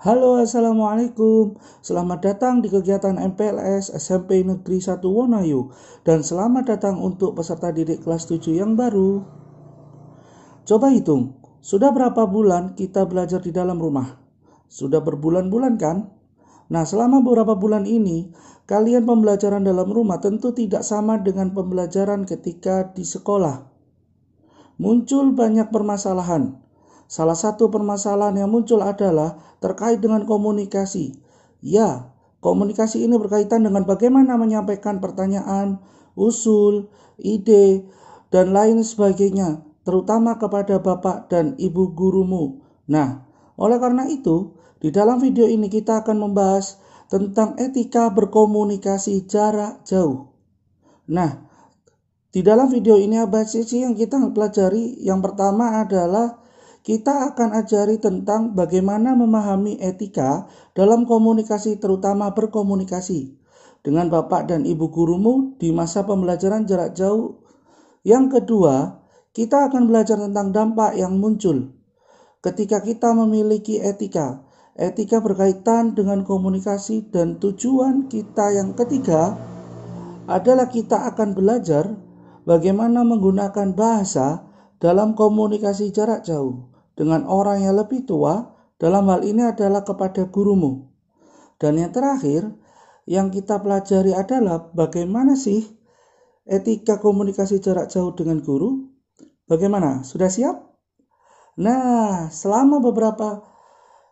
Halo, Assalamualaikum. Selamat datang di kegiatan MPLS SMP Negeri 1 Wonoayu. Dan selamat datang untuk peserta didik kelas 7 yang baru. Coba hitung, sudah berapa bulan kita belajar di dalam rumah? Sudah berbulan-bulan kan? Nah, selama beberapa bulan ini, kalian pembelajaran dalam rumah tentu tidak sama dengan pembelajaran ketika di sekolah. Muncul banyak permasalahan. Salah satu permasalahan yang muncul adalah terkait dengan komunikasi. Ya, komunikasi ini berkaitan dengan bagaimana menyampaikan pertanyaan, usul, ide, dan lain sebagainya, terutama kepada bapak dan ibu gurumu. Nah, oleh karena itu, di dalam video ini kita akan membahas tentang etika berkomunikasi jarak jauh. Nah, di dalam video ini apa sih yang kita pelajari? Yang pertama adalah kita akan ajari tentang bagaimana memahami etika dalam komunikasi, terutama berkomunikasi dengan bapak dan ibu gurumu di masa pembelajaran jarak jauh. Yang kedua, kita akan belajar tentang dampak yang muncul ketika kita memiliki etika. Etika berkaitan dengan komunikasi, dan tujuan kita yang ketiga adalah kita akan belajar bagaimana menggunakan bahasa dalam komunikasi jarak jauh dengan orang yang lebih tua, dalam hal ini adalah kepada gurumu. Dan yang terakhir yang kita pelajari adalah bagaimana sih etika komunikasi jarak jauh dengan guru. Bagaimana? Sudah siap? Nah, selama beberapa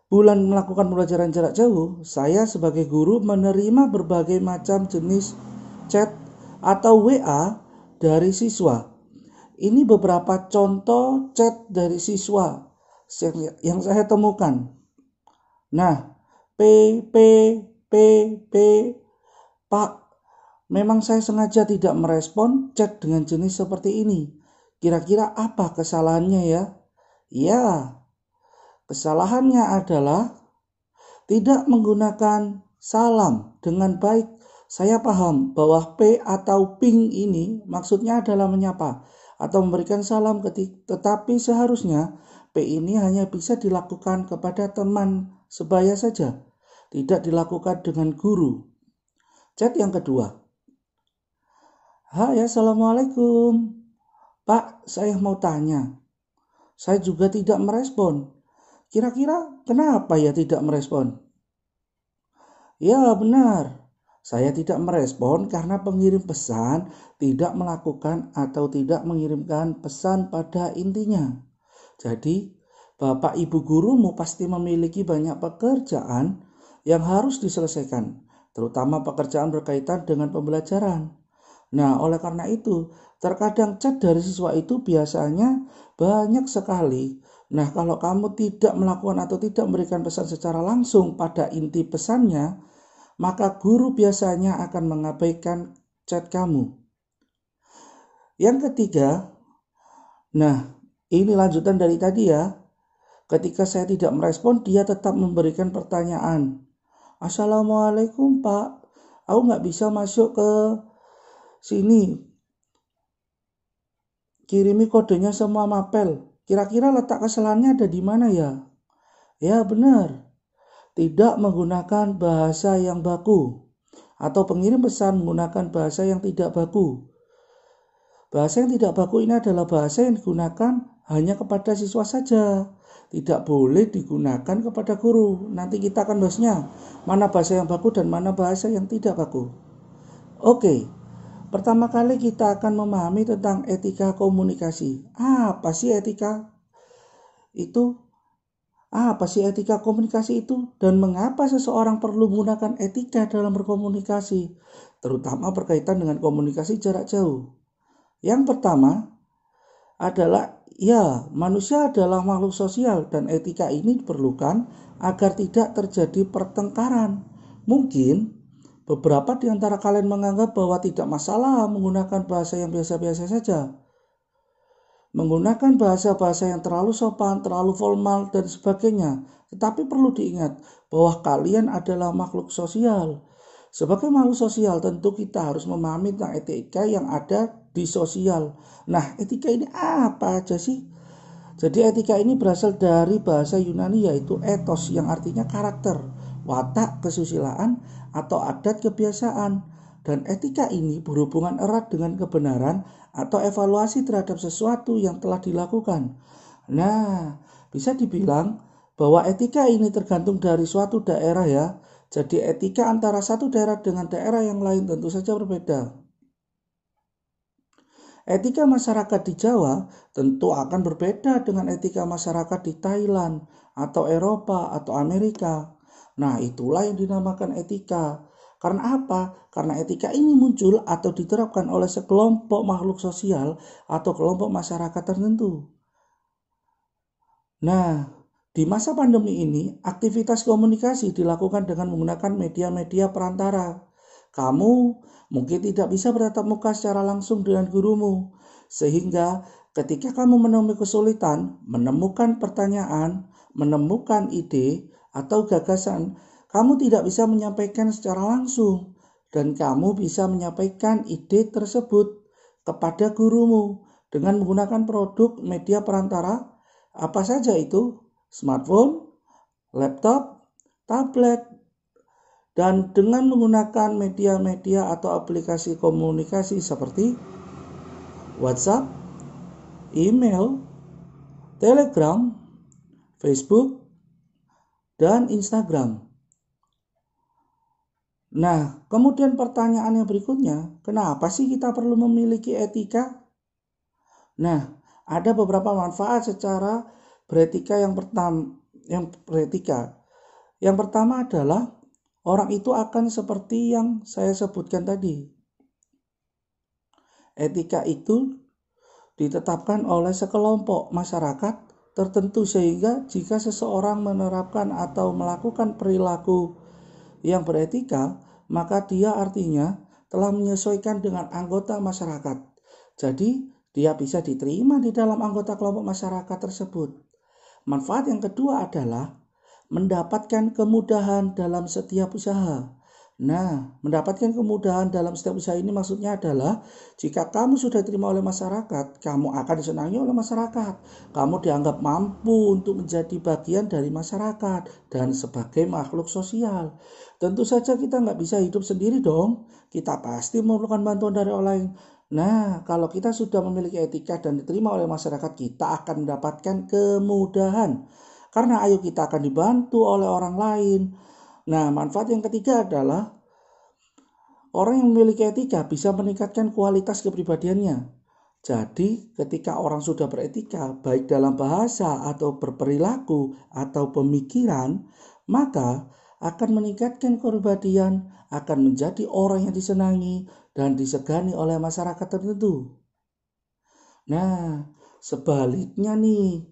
bulan melakukan pembelajaran jarak jauh, saya sebagai guru menerima berbagai macam jenis chat atau WA dari siswa. Ini beberapa contoh chat dari siswa yang saya temukan. Nah, Pak, memang saya sengaja tidak merespon chat dengan jenis seperti ini. Kira-kira apa kesalahannya ya? Ya, kesalahannya adalah tidak menggunakan salam dengan baik. Saya paham bahwa P atau ping ini maksudnya adalah menyapa atau memberikan salam, tetapi seharusnya P ini hanya bisa dilakukan kepada teman sebaya saja, tidak dilakukan dengan guru. Chat yang kedua. Hai, Assalamualaikum. Pak, saya mau tanya. Saya juga tidak merespon. Kira-kira kenapa ya tidak merespon? Ya, benar. Saya tidak merespon karena pengirim pesan tidak melakukan atau tidak mengirimkan pesan pada intinya. Jadi, bapak ibu gurumu pasti memiliki banyak pekerjaan yang harus diselesaikan, terutama pekerjaan berkaitan dengan pembelajaran. Nah, oleh karena itu, terkadang chat dari siswa itu biasanya banyak sekali. Nah, kalau kamu tidak melakukan atau tidak memberikan pesan secara langsung pada inti pesannya, maka guru biasanya akan mengabaikan chat kamu. Yang ketiga, nah ini lanjutan dari tadi ya. Ketika saya tidak merespon, dia tetap memberikan pertanyaan. Assalamualaikum Pak, aku nggak bisa masuk ke sini. Kirimi kodenya semua mapel. Kira-kira letak kesalahannya ada di mana ya? Ya benar. Tidak menggunakan bahasa yang baku, atau pengirim pesan menggunakan bahasa yang tidak baku. Bahasa yang tidak baku ini adalah bahasa yang digunakan hanya kepada siswa saja, tidak boleh digunakan kepada guru. Nanti kita akan bahasnya mana bahasa yang baku dan mana bahasa yang tidak baku. Oke, pertama kali kita akan memahami tentang etika komunikasi. Apa sih etika itu? Apa sih etika komunikasi itu, dan mengapa seseorang perlu menggunakan etika dalam berkomunikasi, terutama berkaitan dengan komunikasi jarak jauh? Yang pertama adalah manusia adalah makhluk sosial, dan etika ini diperlukan agar tidak terjadi pertengkaran. Mungkin beberapa di antara kalian menganggap bahwa tidak masalah menggunakan bahasa yang biasa-biasa saja, menggunakan bahasa-bahasa yang terlalu sopan, terlalu formal, dan sebagainya. Tetapi perlu diingat bahwa kalian adalah makhluk sosial. Sebagai makhluk sosial, tentu kita harus memahami tentang etika yang ada di sosial. Nah, etika ini apa aja sih? Jadi etika ini berasal dari bahasa Yunani yaitu ethos yang artinya karakter, watak, kesusilaan, atau adat kebiasaan. Dan etika ini berhubungan erat dengan kebenaran atau evaluasi terhadap sesuatu yang telah dilakukan. Nah, bisa dibilang bahwa etika ini tergantung dari suatu daerah ya. Jadi etika antara satu daerah dengan daerah yang lain tentu saja berbeda. Etika masyarakat di Jawa tentu akan berbeda dengan etika masyarakat di Thailand atau Eropa atau Amerika. Nah, itulah yang dinamakan etika. Karena apa? Karena etika ini muncul atau diterapkan oleh sekelompok makhluk sosial atau kelompok masyarakat tertentu. Nah, di masa pandemi ini, aktivitas komunikasi dilakukan dengan menggunakan media-media perantara. Kamu mungkin tidak bisa bertatap muka secara langsung dengan gurumu, sehingga ketika kamu menemui kesulitan, menemukan pertanyaan, menemukan ide, atau gagasan, kamu tidak bisa menyampaikan secara langsung, dan kamu bisa menyampaikan ide tersebut kepada gurumu dengan menggunakan produk media perantara. Apa saja itu? Smartphone, laptop, tablet, dan dengan menggunakan media-media atau aplikasi komunikasi seperti WhatsApp, email, Telegram, Facebook, dan Instagram. Nah, kemudian pertanyaan yang berikutnya, kenapa sih kita perlu memiliki etika? Nah, ada beberapa manfaat secara beretika yang pertama adalah orang itu akan seperti yang saya sebutkan tadi. Etika itu ditetapkan oleh sekelompok masyarakat tertentu sehingga jika seseorang menerapkan atau melakukan perilaku yang beretika, maka dia artinya telah menyesuaikan dengan anggota masyarakat. Jadi, dia bisa diterima di dalam anggota kelompok masyarakat tersebut. Manfaat yang kedua adalah mendapatkan kemudahan dalam setiap usaha. Nah, mendapatkan kemudahan dalam setiap usaha ini maksudnya adalah jika kamu sudah diterima oleh masyarakat, kamu akan disenangi oleh masyarakat. Kamu dianggap mampu untuk menjadi bagian dari masyarakat dan sebagai makhluk sosial. Tentu saja kita nggak bisa hidup sendiri dong. Kita pasti memerlukan bantuan dari orang lain. Nah, kalau kita sudah memiliki etika dan diterima oleh masyarakat, kita akan mendapatkan kemudahan. Karena ayo kita akan dibantu oleh orang lain. Nah, manfaat yang ketiga adalah orang yang memiliki etika bisa meningkatkan kualitas kepribadiannya. Jadi, ketika orang sudah beretika, baik dalam bahasa atau berperilaku atau pemikiran, maka akan meningkatkan kepribadian, akan menjadi orang yang disenangi dan disegani oleh masyarakat tertentu. Nah, sebaliknya nih,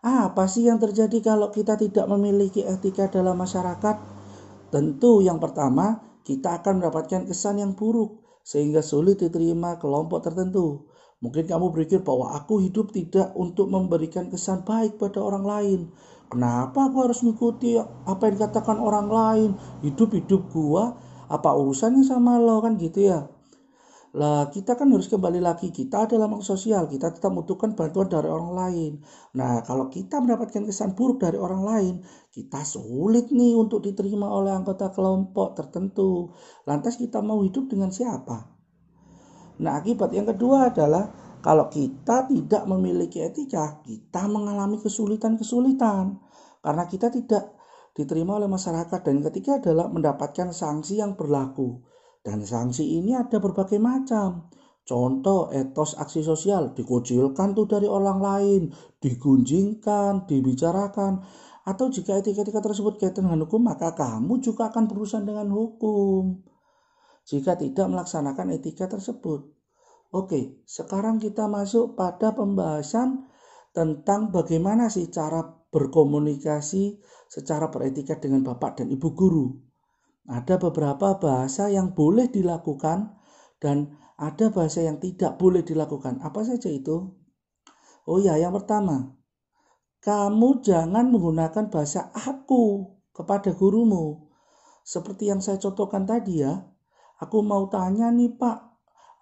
apa sih yang terjadi kalau kita tidak memiliki etika dalam masyarakat? Tentu yang pertama, kita akan mendapatkan kesan yang buruk sehingga sulit diterima kelompok tertentu. Mungkin kamu berpikir bahwa aku hidup tidak untuk memberikan kesan baik pada orang lain. Kenapa aku harus mengikuti apa yang dikatakan orang lain? Hidup gua, apa urusannya sama lo, kan gitu ya. Lah, kita kan harus kembali lagi, kita adalah makhluk sosial, kita tetap membutuhkan bantuan dari orang lain. Nah, kalau kita mendapatkan kesan buruk dari orang lain, kita sulit nih untuk diterima oleh anggota kelompok tertentu. Lantas kita mau hidup dengan siapa? Nah, akibat yang kedua adalah kalau kita tidak memiliki etika, kita mengalami kesulitan-kesulitan karena kita tidak diterima oleh masyarakat. Dan ketiga adalah mendapatkan sanksi yang berlaku. Dan sanksi ini ada berbagai macam. Contoh, etos aksi sosial dikucilkan tuh dari orang lain, digunjingkan, dibicarakan. Atau jika etika-etika tersebut kaitan dengan hukum, maka kamu juga akan berurusan dengan hukum jika tidak melaksanakan etika tersebut. Oke, sekarang kita masuk pada pembahasan tentang bagaimana sih cara berkomunikasi secara beretika dengan Bapak dan Ibu guru. Ada beberapa bahasa yang boleh dilakukan dan ada bahasa yang tidak boleh dilakukan. Apa saja itu? Oh ya, yang pertama, kamu jangan menggunakan bahasa aku kepada gurumu. Seperti yang saya contohkan tadi ya. Aku mau tanya nih Pak,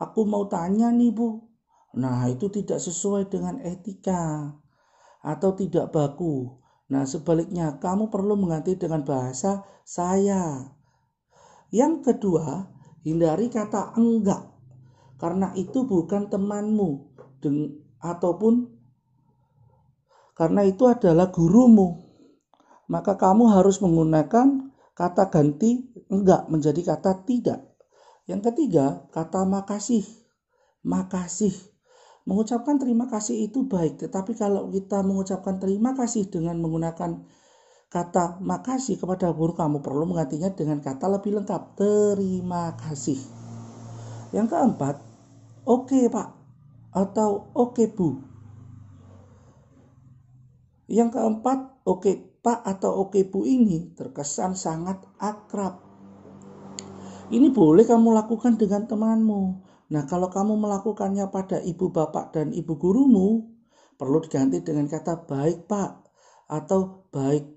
aku mau tanya nih Bu. Nah, itu tidak sesuai dengan etika. atau tidak baku. Nah, sebaliknya kamu perlu mengganti dengan bahasa saya. Yang kedua, hindari kata enggak, karena itu bukan temanmu ataupun karena itu adalah gurumu. Maka kamu harus menggunakan kata ganti enggak menjadi kata tidak. Yang ketiga, kata makasih. Makasih. Mengucapkan terima kasih itu baik, tetapi kalau kita mengucapkan terima kasih dengan menggunakan kata makasih kepada guru, kamu perlu menggantinya dengan kata lebih lengkap, terima kasih. Yang keempat, oke Pak atau oke Bu. Yang keempat, oke Pak atau oke Bu ini terkesan sangat akrab. Ini boleh kamu lakukan dengan temanmu. Nah, kalau kamu melakukannya pada ibu bapak dan ibu gurumu, perlu diganti dengan kata baik Pak atau baik.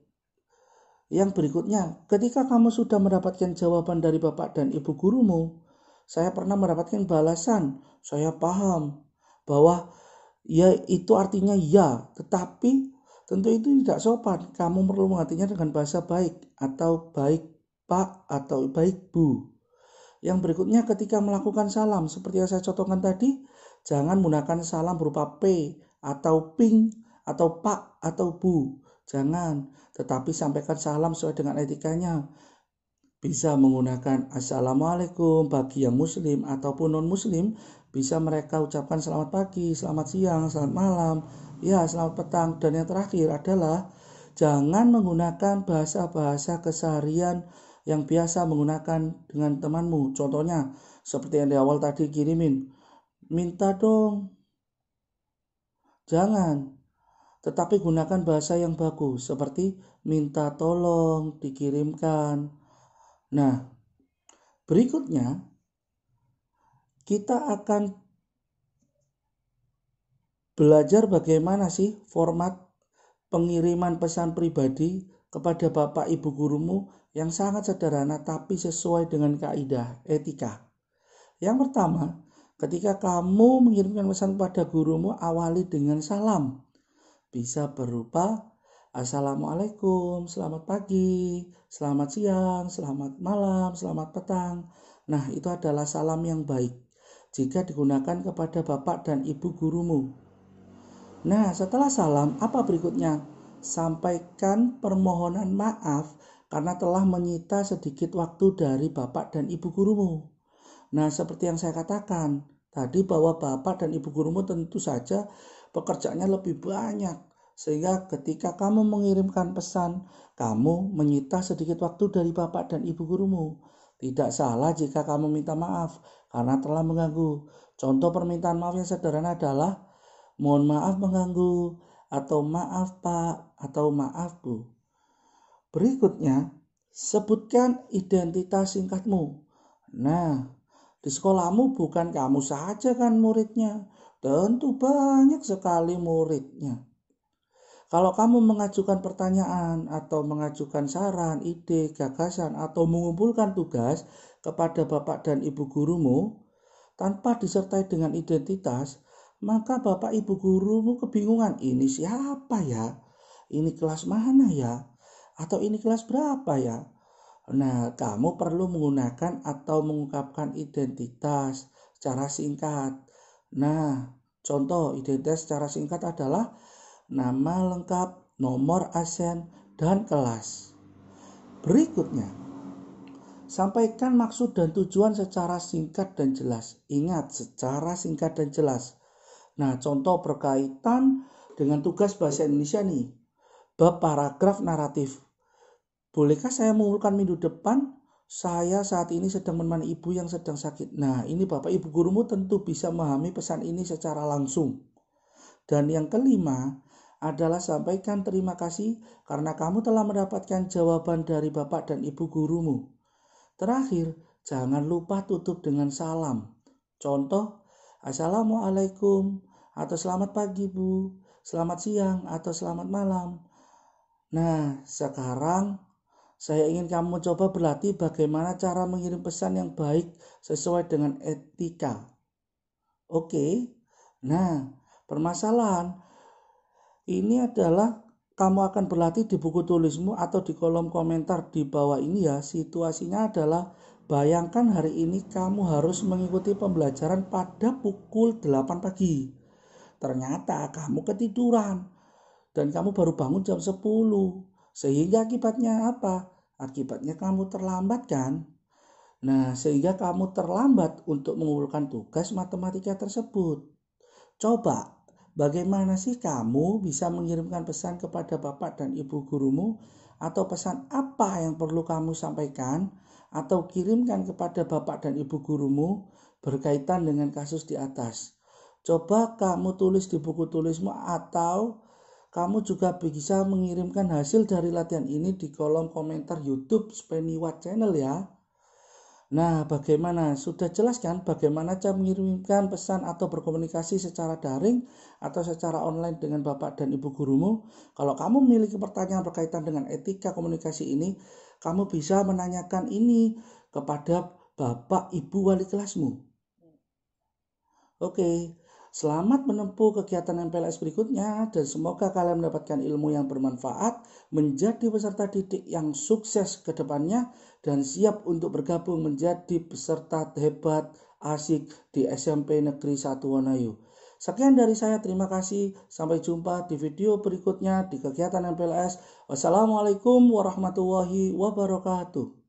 Yang berikutnya, ketika kamu sudah mendapatkan jawaban dari bapak dan ibu gurumu, saya pernah mendapatkan balasan, saya paham bahwa ya itu artinya ya, tetapi tentu itu tidak sopan. Kamu perlu menggantinya dengan bahasa baik atau baik Pak atau baik Bu. Yang berikutnya, ketika melakukan salam seperti yang saya contohkan tadi, jangan menggunakan salam berupa P atau ping atau Pak atau Bu. Jangan, tetapi sampaikan salam sesuai dengan etikanya. Bisa menggunakan Assalamualaikum bagi yang muslim ataupun non muslim, bisa mereka ucapkan selamat pagi, selamat siang, selamat malam, ya selamat petang. Dan yang terakhir adalah jangan menggunakan bahasa-bahasa keseharian yang biasa menggunakan dengan temanmu. Contohnya seperti yang di awal tadi kirimin, minta dong. Jangan, tetapi gunakan bahasa yang bagus seperti minta tolong dikirimkan. Nah, berikutnya kita akan belajar bagaimana sih format pengiriman pesan pribadi kepada bapak ibu gurumu yang sangat sederhana tapi sesuai dengan kaidah etika. Yang pertama, ketika kamu mengirimkan pesan kepada gurumu, awali dengan salam. Bisa berupa Assalamualaikum, selamat pagi, selamat siang, selamat malam, selamat petang. Nah, itu adalah salam yang baik jika digunakan kepada bapak dan ibu gurumu. Nah, setelah salam, apa berikutnya? Sampaikan permohonan maaf karena telah menyita sedikit waktu dari bapak dan ibu gurumu. Nah, seperti yang saya katakan tadi bahwa bapak dan ibu gurumu tentu saja pekerjaannya lebih banyak. Sehingga ketika kamu mengirimkan pesan, kamu menyita sedikit waktu dari bapak dan ibu gurumu. Tidak salah jika kamu minta maaf karena telah mengganggu. Contoh permintaan maaf yang sederhana adalah mohon maaf mengganggu, atau maaf Pak, atau maaf Bu. Berikutnya, sebutkan identitas singkatmu. Nah, di sekolahmu bukan kamu saja kan muridnya, tentu banyak sekali muridnya. Kalau kamu mengajukan pertanyaan atau mengajukan saran, ide, gagasan, atau mengumpulkan tugas kepada bapak dan ibu gurumu tanpa disertai dengan identitas, maka bapak ibu gurumu kebingungan, ini siapa ya? Ini kelas mana ya? Atau ini kelas berapa ya? Nah, kamu perlu menggunakan atau mengungkapkan identitas secara singkat. Nah, contoh identitas secara singkat adalah nama lengkap, nomor absen, dan kelas. Berikutnya, sampaikan maksud dan tujuan secara singkat dan jelas. Ingat, secara singkat dan jelas. Nah, contoh berkaitan dengan tugas bahasa Indonesia nih. Bab paragraf naratif. Bolehkah saya mengumpulkan minggu depan? Saya saat ini sedang menemani ibu yang sedang sakit. Nah, ini bapak ibu gurumu tentu bisa memahami pesan ini secara langsung. Dan yang kelima adalah sampaikan terima kasih karena kamu telah mendapatkan jawaban dari bapak dan ibu gurumu. Terakhir, jangan lupa tutup dengan salam. Contoh, Assalamualaikum atau selamat pagi Bu, selamat siang atau selamat malam. Nah, sekarang saya ingin kamu coba berlatih bagaimana cara mengirim pesan yang baik sesuai dengan etika. Oke, nah permasalahan Ini adalah kamu akan berlatih di buku tulismu atau di kolom komentar di bawah ini ya. Situasinya adalah bayangkan hari ini kamu harus mengikuti pembelajaran pada pukul 8 pagi. Ternyata kamu ketiduran dan kamu baru bangun jam 10. Sehingga akibatnya apa? Akibatnya kamu terlambat kan? Nah, sehingga kamu terlambat untuk mengumpulkan tugas matematika tersebut. Coba, bagaimana sih kamu bisa mengirimkan pesan kepada bapak dan ibu gurumu? Atau pesan apa yang perlu kamu sampaikan? Atau kirimkan kepada bapak dan ibu gurumu berkaitan dengan kasus di atas? Coba kamu tulis di buku tulismu atau kamu juga bisa mengirimkan hasil dari latihan ini di kolom komentar YouTube Speniwat Channel ya. Nah, bagaimana? Sudah jelas kan bagaimana cara mengirimkan pesan atau berkomunikasi secara daring atau secara online dengan bapak dan ibu gurumu? Kalau kamu memiliki pertanyaan berkaitan dengan etika komunikasi ini, kamu bisa menanyakan ini kepada bapak ibu wali kelasmu. Oke, selamat menempuh kegiatan MPLS berikutnya dan semoga kalian mendapatkan ilmu yang bermanfaat, menjadi peserta didik yang sukses ke depannya dan siap untuk bergabung menjadi peserta hebat asik di SMP Negeri 1 Wonoayu. Sekian dari saya, terima kasih. Sampai jumpa di video berikutnya di kegiatan MPLS. Wassalamualaikum warahmatullahi wabarakatuh.